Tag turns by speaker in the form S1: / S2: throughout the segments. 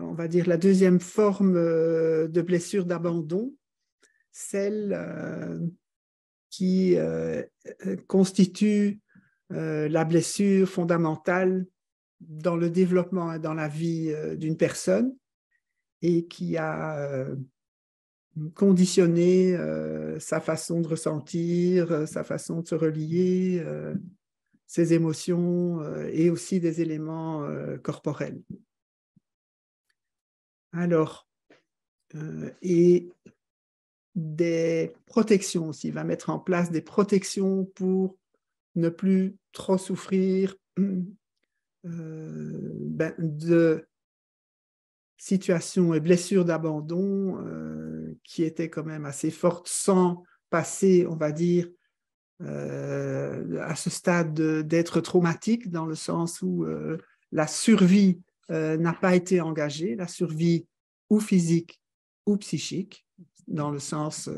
S1: on va dire, la deuxième forme de blessure d'abandon, celle qui constitue la blessure fondamentale dans le développement et dans la vie d'une personne et qui a conditionné sa façon de ressentir, sa façon de se relier, ses émotions et aussi des éléments corporels. Alors, et des protections aussi, il va mettre en place des protections pour ne plus trop souffrir de situations et blessures d'abandon qui étaient quand même assez fortes sans passer, on va dire, à ce stade d'être traumatique, dans le sens où la survie n'a pas été engagée, la survie ou physique ou psychique, dans le sens,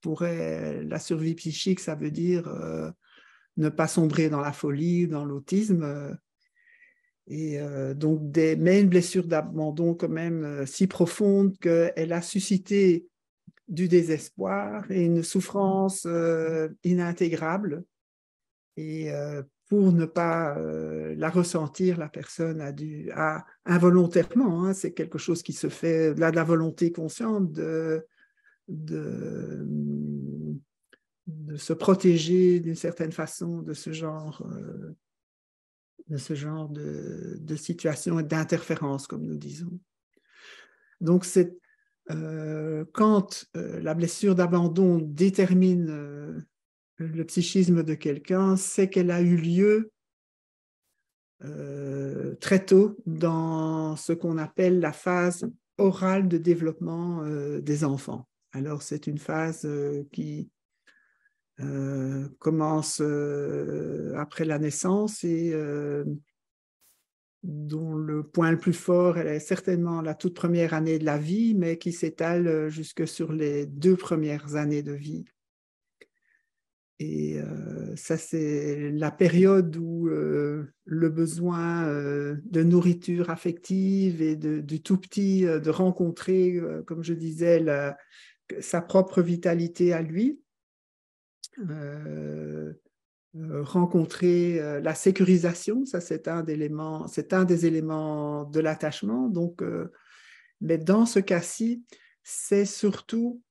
S1: la survie psychique, ça veut dire ne pas sombrer dans la folie, dans l'autisme, donc mais une blessure d'abandon quand même si profonde qu'elle a suscité du désespoir et une souffrance inintégrable. Et pour ne pas la ressentir, la personne a involontairement, hein, c'est quelque chose qui se fait là de la volonté consciente de se protéger d'une certaine façon de ce genre de situation et d'interférence, comme nous disons. Donc, quand la blessure d'abandon détermine le psychisme de quelqu'un, c'est qu'elle a eu lieu très tôt dans ce qu'on appelle la phase orale de développement des enfants. Alors, c'est une phase qui commence après la naissance et dont le point le plus fort est certainement la toute première année de la vie, mais qui s'étale jusque sur les 2 premières années de vie. Et ça, c'est la période où le besoin de nourriture affective et du tout petit, de rencontrer, comme je disais, sa propre vitalité à lui, rencontrer la sécurisation, ça c'est un des éléments de l'attachement. Donc, mais dans ce cas-ci, c'est surtout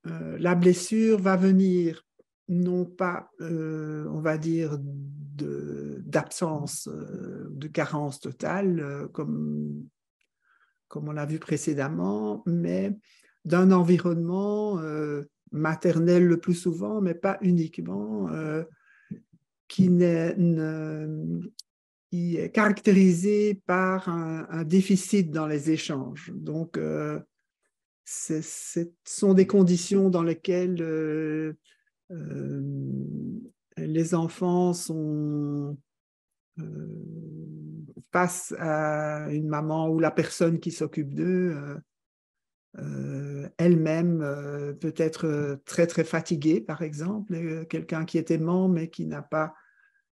S1: la blessure va venir non pas, on va dire, d'absence, de carence totale, comme on l'a vu précédemment, mais d'un environnement maternel le plus souvent, mais pas uniquement, qui est caractérisé par un déficit dans les échanges. Donc, ce sont des conditions dans lesquelles les enfants sont face à une maman ou la personne qui s'occupe d'eux, elle-même peut être très, très fatiguée, par exemple, quelqu'un qui est aimant mais qui n'a pas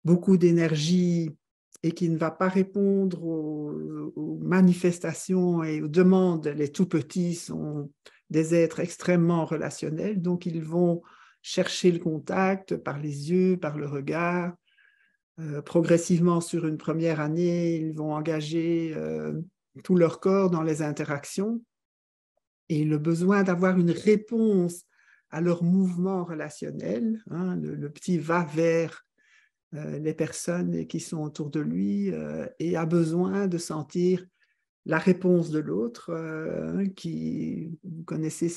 S1: beaucoup d'énergie et qui ne va pas répondre aux manifestations et aux demandes. Les tout-petits sont des êtres extrêmement relationnels, donc ils vont chercher le contact par les yeux, par le regard. Progressivement, sur une première année, ils vont engager tout leur corps dans les interactions. Et le besoin d'avoir une réponse à leur mouvement relationnel, hein, le petit va vers les personnes qui sont autour de lui et a besoin de sentir la réponse de l'autre, vous connaissez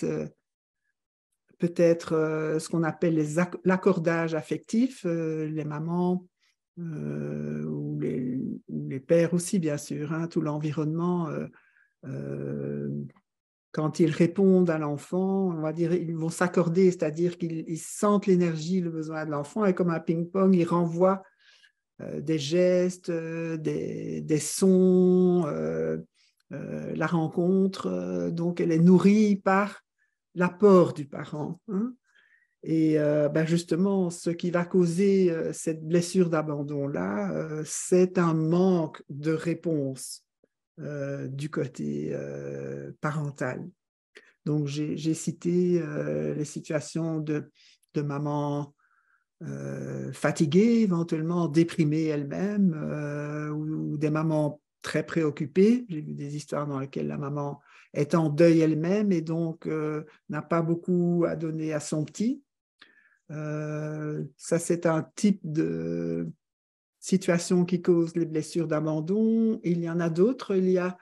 S1: peut-être ce qu'on appelle l'accordage affectif, les mamans ou les pères aussi, bien sûr, hein, tout l'environnement. Quand ils répondent à l'enfant, on va dire, ils vont s'accorder, c'est-à-dire qu'ils sentent l'énergie, le besoin de l'enfant, et comme un ping-pong, ils renvoient des gestes, des sons, la rencontre, donc elle est nourrie par l'apport du parent. Hein. Et justement, ce qui va causer cette blessure d'abandon-là, c'est un manque de réponse du côté parental. Donc, j'ai cité les situations de maman fatiguée, éventuellement déprimée elle-même, ou des mamans très préoccupées. J'ai vu des histoires dans lesquelles la maman est en deuil elle-même et donc n'a pas beaucoup à donner à son petit. Ça, c'est un type de situation qui cause les blessures d'abandon. Il y en a d'autres. Il y a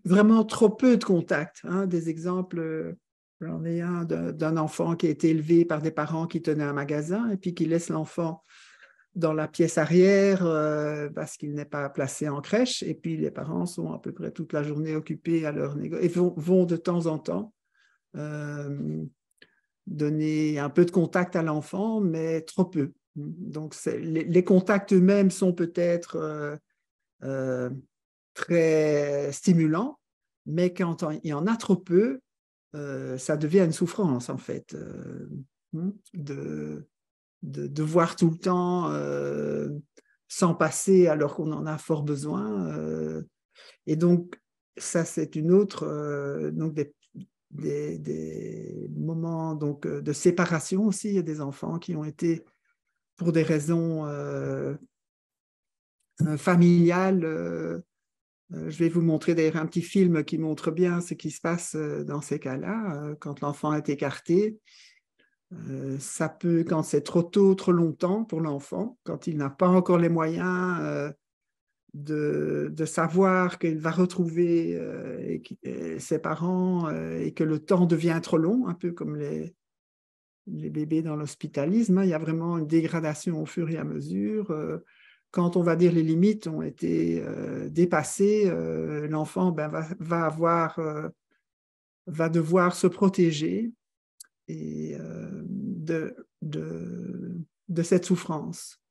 S1: vraiment trop peu de contact. Hein, des exemples, j'en ai un d'un enfant qui a été élevé par des parents qui tenaient un magasin et puis qui laissent l'enfant dans la pièce arrière parce qu'il n'est pas placé en crèche. Et puis les parents sont à peu près toute la journée occupés à leur négo et vont de temps en temps donner un peu de contact à l'enfant, mais trop peu. Donc les contacts eux-mêmes sont peut-être très stimulants, mais quand il y en a trop peu, ça devient une souffrance en fait. De voir tout le temps sans passer alors qu'on en a fort besoin. Et donc, ça, c'est une autre, donc des moments donc, de séparation aussi. Il y a des enfants qui ont été, pour des raisons familiales, je vais vous montrer d'ailleurs un petit film qui montre bien ce qui se passe dans ces cas-là, quand l'enfant est écarté. Ça peut, quand c'est trop tôt, trop longtemps pour l'enfant, quand il n'a pas encore les moyens de savoir qu'il va retrouver ses parents et que le temps devient trop long, un peu comme les bébés dans l'hospitalisme. Hein. Il y a vraiment une dégradation au fur et à mesure. Quand on va dire les limites ont été dépassées, l'enfant va devoir se protéger et de cette souffrance.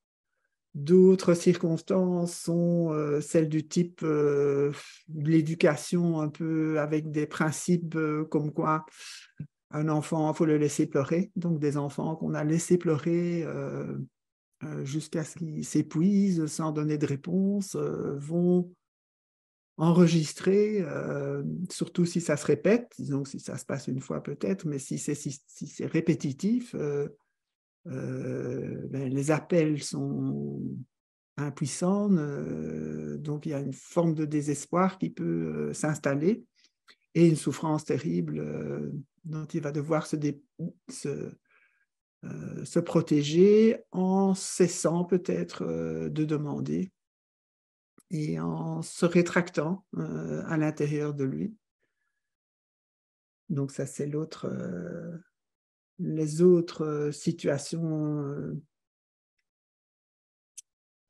S1: D'autres circonstances sont celles du type de l'éducation un peu avec des principes comme quoi un enfant, il faut le laisser pleurer. Donc des enfants qu'on a laissés pleurer jusqu'à ce qu'ils s'épuisent sans donner de réponse vont enregistrer, surtout si ça se répète, disons que si ça se passe une fois peut-être, mais si c'est répétitif, les appels sont impuissants, donc il y a une forme de désespoir qui peut s'installer et une souffrance terrible dont il va devoir se protéger en cessant peut-être de demander et en se rétractant à l'intérieur de lui. Donc ça, c'est les autres situations.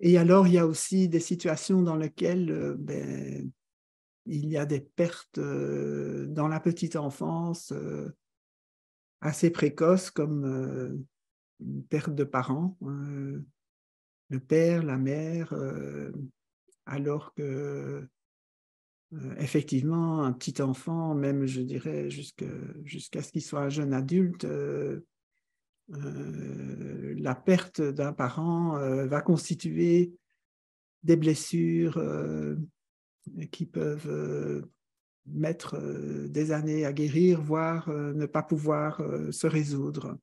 S1: Et alors, il y a aussi des situations dans lesquelles il y a des pertes dans la petite enfance assez précoces, comme une perte de parents, le père, la mère, alors que effectivement, un petit enfant, même je dirais jusqu'à ce qu'il soit un jeune adulte, la perte d'un parent va constituer des blessures qui peuvent mettre des années à guérir, voire ne pas pouvoir se résoudre.